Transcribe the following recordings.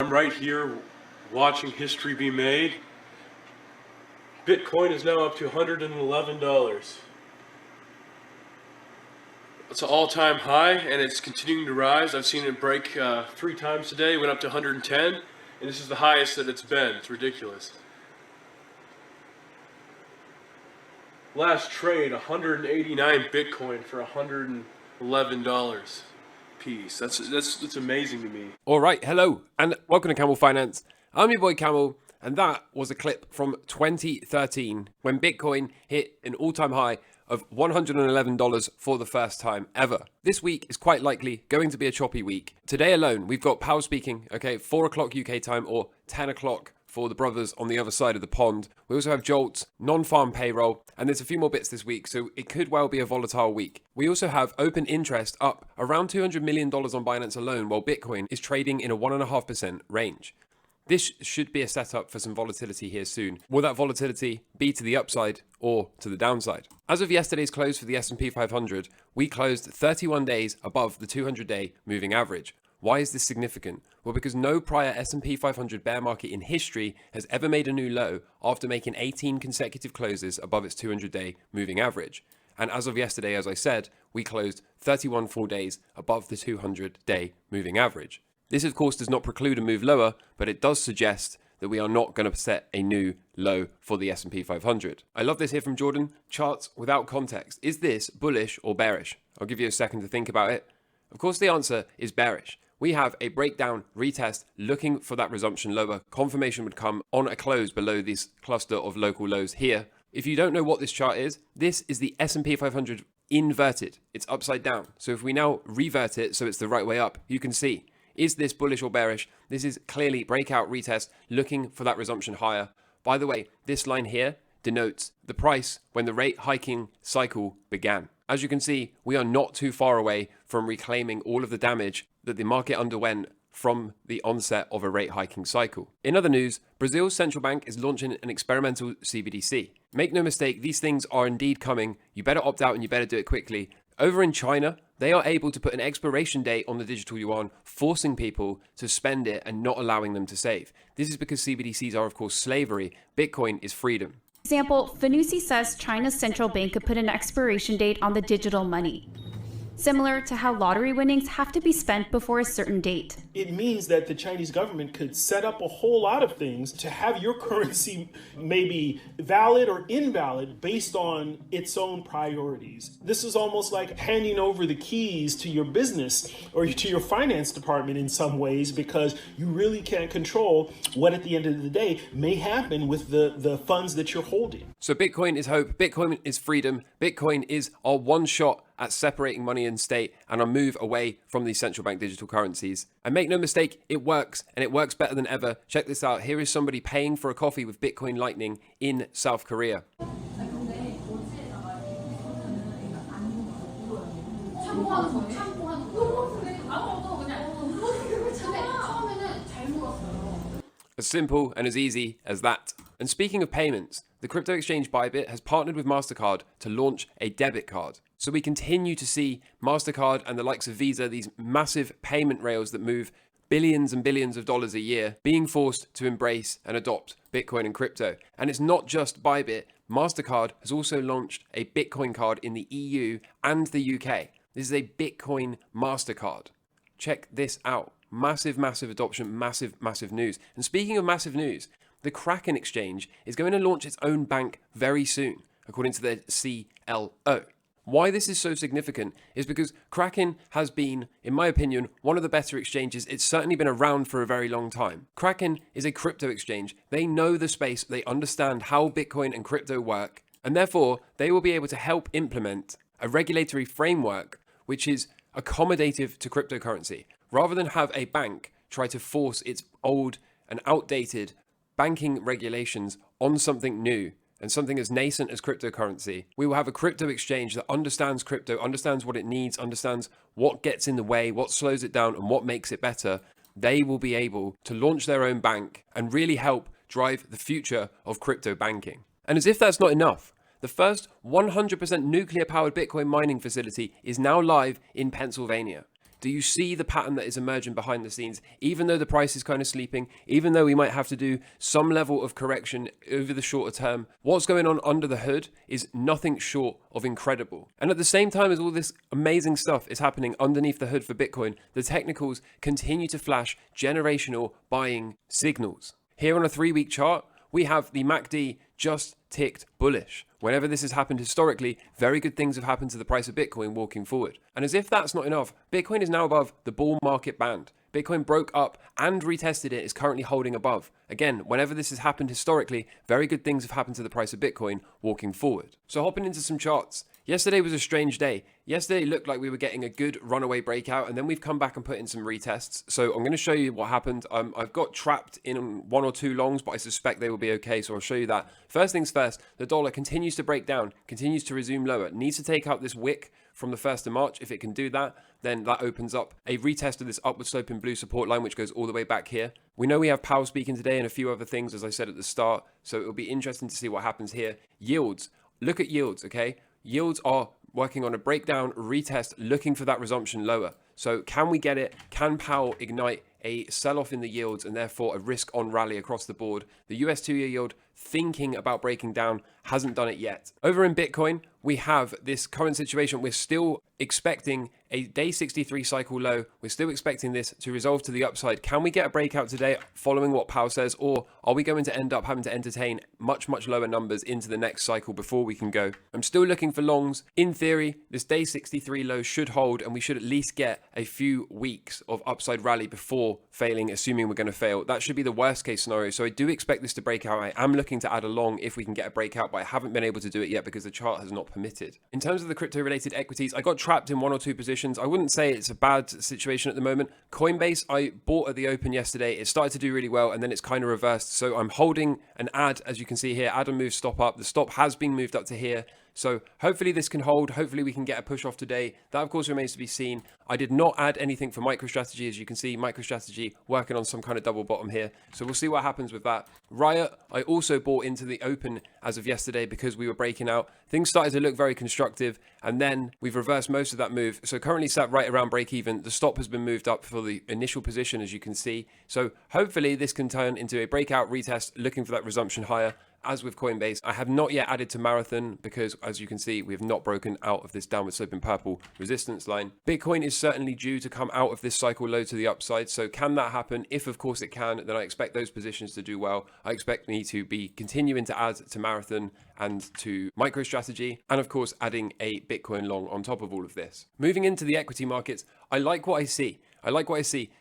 I'm right here watching history be made. Bitcoin is now up to $111. It's an all-time high, and it's continuing to rise. I've seen it break 3 times today. It went up to 110, and this is the highest that it's been. It's ridiculous. Last trade, 189 Bitcoin for $111 piece. That's amazing to me. All right, hello, and welcome to Camel Finance. I'm your boy Camel, and that was a clip from 2013 when Bitcoin hit an all-time high of $111 for the first time ever. This week is quite likely going to be a choppy week. Today alone, we've got Powell speaking, 4 o'clock UK time or 10 o'clock for the brothers on the other side of the pond. We also have JOLTS, non-farm payroll, and there's a few more bits this week, so it could well be a volatile week. We also have open interest up around $200 million on Binance alone, while Bitcoin is trading in a 1.5% range. This should be a setup for some volatility here soon. Will that volatility be to the upside or to the downside? As of yesterday's close for the S&P 500, we closed 31 days above the 200-day moving average. Why is this significant? Well, because no prior S&P 500 bear market in history has ever made a new low after making 18 consecutive closes above its 200-day moving average. And as of yesterday, as I said, we closed 31 full days above the 200-day moving average. This, of course, does not preclude a move lower, but it does suggest that we are not going to set a new low for the S&P 500. I love this here from Jordan. Charts without context. Is this bullish or bearish? I'll give you a second to think about it. Of course, the answer is bearish. We have a breakdown retest looking for that resumption lower. Confirmation would come on a close below this cluster of local lows here. If you don't know what this chart is, this is the S&P 500 inverted. It's upside down. So if we now revert it so it's the right way up, you can see, is this bullish or bearish? This is clearly breakout retest looking for that resumption higher. By the way, this line here denotes the price when the rate hiking cycle began. As you can see, we are not too far away from reclaiming all of the damage that the market underwent from the onset of a rate hiking cycle. In other news, Brazil's central bank is launching an experimental CBDC. Make no mistake, these things are indeed coming. You better opt out and you better do it quickly. Over in China, they are able to put an expiration date on the digital yuan, forcing people to spend it and not allowing them to save. This is because CBDCs are, of course, slavery. Bitcoin is freedom. Example, Fanusi says China's central bank could put an expiration date on the digital money, similar to how lottery winnings have to be spent before a certain date. It means that the Chinese government could set up a whole lot of things to have your currency maybe valid or invalid based on its own priorities. This is almost like handing over the keys to your business or to your finance department in some ways, because you really can't control what at the end of the day may happen with the funds that you're holding. So Bitcoin is hope, Bitcoin is freedom, Bitcoin is our one shot at separating money and state and our move away from these central bank digital currencies. And make no mistake, it works, and it works better than ever. Check this out. Here is somebody paying for a coffee with Bitcoin Lightning in South Korea. As simple and as easy as that. And speaking of payments, the crypto exchange Bybit has partnered with Mastercard to launch a debit card. So we continue to see Mastercard and the likes of Visa, these massive payment rails that move billions and billions of dollars a year, being forced to embrace and adopt Bitcoin and crypto. And it's not just Bybit. Mastercard has also launched a Bitcoin card in the EU and the UK. This is a Bitcoin Mastercard. Check this out. Massive, massive adoption, massive, massive news. And speaking of massive news, the Kraken exchange is going to launch its own bank very soon, according to their CLO. Why this is so significant is because Kraken has been, in my opinion, one of the better exchanges. It's certainly been around for a very long time. Kraken is a crypto exchange. They know the space, they understand how Bitcoin and crypto work, and therefore they will be able to help implement a regulatory framework which is accommodative to cryptocurrency, rather than have a bank try to force its old and outdated banking regulations on something new and something as nascent as cryptocurrency. We will have a crypto exchange that understands crypto, understands what it needs, understands what gets in the way, what slows it down, and what makes it better. They will be able to launch their own bank and really help drive the future of crypto banking. And as if that's not enough, the first 100% nuclear-powered Bitcoin mining facility is now live in Pennsylvania. Do you see the pattern that is emerging behind the scenes? Even though the price is kind of sleeping, even though we might have to do some level of correction over the shorter term, what's going on under the hood is nothing short of incredible. And at the same time as all this amazing stuff is happening underneath the hood for Bitcoin, the technicals continue to flash generational buying signals. Here on a 3-week chart, we have the MACD just ticked bullish. Whenever this has happened historically, very good things have happened to the price of Bitcoin walking forward. And as if that's not enough, Bitcoin is now above the bull market band. Bitcoin broke up and retested it, is currently holding above. Again, whenever this has happened historically, very good things have happened to the price of Bitcoin walking forward. So hopping into some charts. Yesterday was a strange day. Yesterday looked like we were getting a good runaway breakout, and then we've come back and put in some retests. So I'm going to show you what happened. I've got trapped in 1 or 2 longs, but I suspect they will be okay, so I'll show you that. First things first, the dollar continues to break down, continues to resume lower. It needs to take out this wick from the 1st of March. If it can do that, then that opens up a retest of this upward sloping blue support line, which goes all the way back here. We know we have Powell speaking today and a few other things, as I said at the start, so it'll be interesting to see what happens here. Yields. Look at yields, okay? Yields are working on a breakdown, retest, looking for that resumption lower. So can we get it? Can Powell ignite a sell-off in the yields and therefore a risk-on rally across the board? The US 2-year yield thinking about breaking down, hasn't done it yet. Over in Bitcoin, we have this current situation. We're still expecting a day 63 cycle low. We're still expecting this to resolve to the upside. Can we get a breakout today following what Powell says, or are we going to end up having to entertain much lower numbers into the next cycle before we can go? I'm still looking for longs. In theory, this day 63 low should hold, and we should at least get a few weeks of upside rally before failing, assuming we're going to fail. That should be the worst case scenario. So I do expect this to break out. I am looking to add a long if we can get a breakout, but I haven't been able to do it yet because the chart has not permitted. In terms of the crypto related equities, I got trapped in 1 or 2 positions. I wouldn't say it's a bad situation at the moment. Coinbase, I bought at the open yesterday. It started to do really well, and then it's kind of reversed. So I'm holding an add, as you can see here, add and move stop up. The stop has been moved up to here. So hopefully this can hold. Hopefully we can get a push off today. That of course remains to be seen. I did not add anything for MicroStrategy. As you can see, MicroStrategy working on some kind of double bottom here. So we'll see what happens with that. Riot, I also bought into the open as of yesterday because we were breaking out. Things started to look very constructive, and then we've reversed most of that move. So currently sat right around break even. The stop has been moved up for the initial position, as you can see. So hopefully this can turn into a breakout retest, looking for that resumption higher. As with Coinbase, I have not yet added to Marathon because, as you can see, we have not broken out of this downward sloping purple resistance line. Bitcoin is certainly due to come out of this cycle low to the upside. So can that happen? If of course it can, then I expect those positions to do well. I expect me to be continuing to add to Marathon and to MicroStrategy, and of course adding a Bitcoin long on top of all of this. Moving into the equity markets, I like what I see.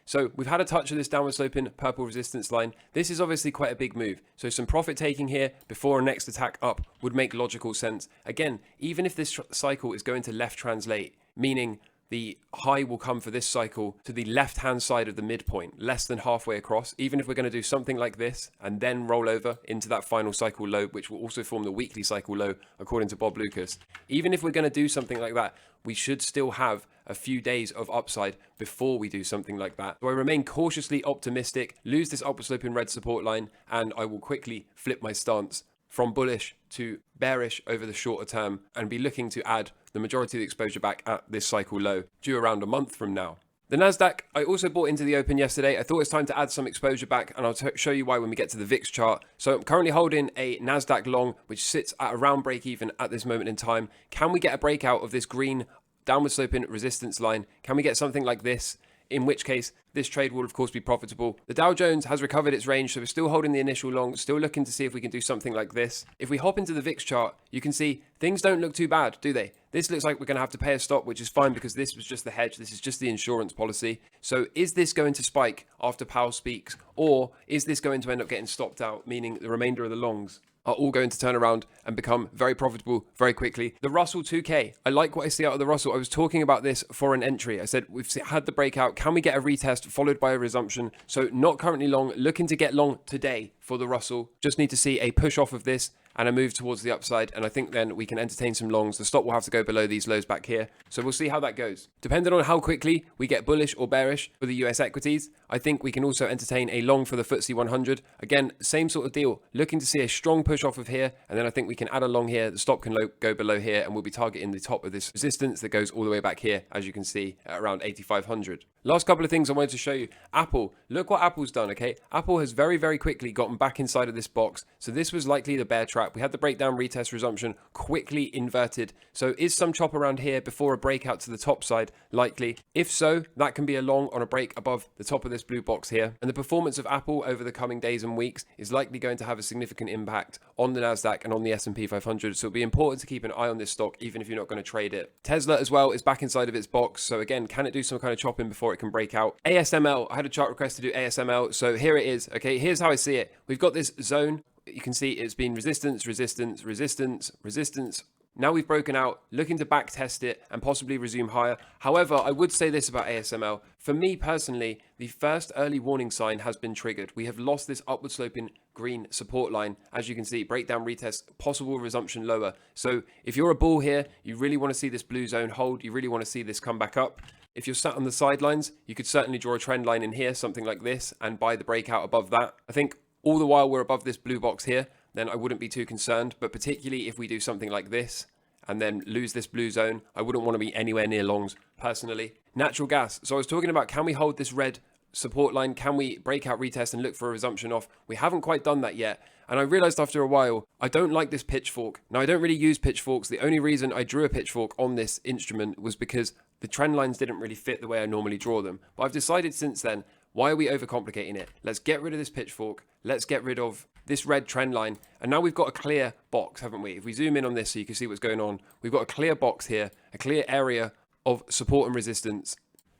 So we've had a touch of this downward sloping purple resistance line. This is obviously quite a big move. So some profit taking here before a next attack up would make logical sense. Again, even if this cycle is going to left translate, meaning the high will come for this cycle to the left-hand side of the midpoint, less than halfway across. Even if we're going to do something like this and then roll over into that final cycle low, which will also form the weekly cycle low, according to Bob Lucas. Even if we're going to do something like that, we should still have a few days of upside before we do something like that. So I remain cautiously optimistic, lose this upward sloping red support line, and I will quickly flip my stance from bullish to bearish over the shorter term and be looking to add the majority of the exposure back at this cycle low due around a month from now. The Nasdaq, I also bought into the open yesterday. I thought it's time to add some exposure back, and I'll show you why when we get to the VIX chart. So I'm currently holding a Nasdaq long, which sits at around break even at this moment in time. Can we get a breakout of this green downward sloping resistance line? Can we get something like this? In which case, this trade will of course be profitable. The Dow Jones has recovered its range, so we're still holding the initial long, still looking to see if we can do something like this. If we hop into the VIX chart, you can see things don't look too bad, do they? This looks like we're going to have to pay a stop, which is fine because this was just the hedge. This is just the insurance policy. So is this going to spike after Powell speaks, or is this going to end up getting stopped out, meaning the remainder of the longs are all going to turn around and become very profitable very quickly? The Russell 2K, I like what I see out of the Russell. I was talking about this for an entry. I said we've had the breakout. Can we get a retest followed by a resumption? So not currently long, looking to get long today for the Russell. Just need to see a push off of this and a move towards the upside, and I think then we can entertain some longs. The stop will have to go below these lows back here, so we'll see how that goes. Depending on how quickly we get bullish or bearish for the US equities, I think we can also entertain a long for the FTSE 100. Again, same sort of deal, looking to see a strong push off of here, and then I think we can add a long here. The stop can go below here, and we'll be targeting the top of this resistance that goes all the way back here, as you can see, at around 8,500. Last couple of things I wanted to show you. Apple, look what Apple's done, okay? Apple has very, very quickly gotten back inside of this box. So this was likely the bear trap. We had the breakdown, retest, resumption, quickly inverted. So is some chop around here before a breakout to the top side likely? If so, that can be a long on a break above the top of this blue box here. And the performance of Apple over the coming days and weeks is likely going to have a significant impact on the NASDAQ and on the S&P 500. So it'll be important to keep an eye on this stock, even if you're not going to trade it. Tesla as well is back inside of its box. So again, can it do some kind of chopping before it can break out? ASML, I had a chart request to do ASML. So here it is. Okay, here's how I see it. We've got this zone. You can see it's been resistance, resistance, resistance, resistance. Now we've broken out, looking to back test it and possibly resume higher. However, I would say this about ASML. For me personally, the first early warning sign has been triggered. We have lost this upward sloping green support line. As you can see, breakdown, retest, possible resumption lower. So if you're a bull here, you really want to see this blue zone hold. You really want to see this come back up. If you're sat on the sidelines, you could certainly draw a trend line in here, something like this, and buy the breakout above that. I think all the while we're above this blue box here, then I wouldn't be too concerned. But particularly if we do something like this and then lose this blue zone, I wouldn't want to be anywhere near longs personally. Natural gas. So I was talking about, can we hold this red support line? Can we break out, retest, and look for a resumption off? We haven't quite done that yet. And I realized after a while, I don't like this pitchfork. Now, I don't really use pitchforks. The only reason I drew a pitchfork on this instrument was because the trend lines didn't really fit the way I normally draw them. But I've decided since then, why are we overcomplicating it? Let's get rid of this pitchfork. Let's get rid of this red trend line. And now we've got a clear box, haven't we? If we zoom in on this so you can see what's going on, we've got a clear box here, a clear area of support and resistance.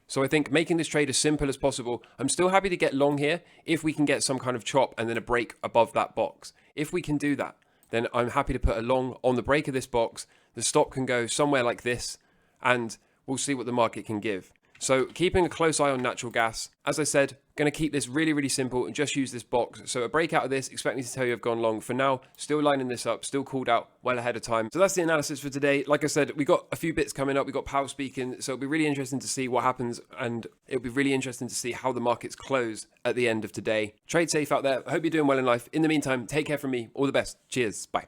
So I think making this trade as simple as possible. I'm still happy to get long here if we can get some kind of chop and then a break above that box. If we can do that, then I'm happy to put a long on the break of this box. The stop can go somewhere like this, and we'll see what the market can give. So keeping a close eye on natural gas. As I said, going to keep this really, really simple and just use this box. So a breakout of this, expect me to tell you I've gone long. For now, still lining this up, still called out well ahead of time. So that's the analysis for today. Like I said, we got a few bits coming up. We got Powell speaking. So it'll be really interesting to see what happens, and it'll be really interesting to see how the markets close at the end of today. Trade safe out there. I hope you're doing well in life. In the meantime, take care from me. All the best. Cheers. Bye.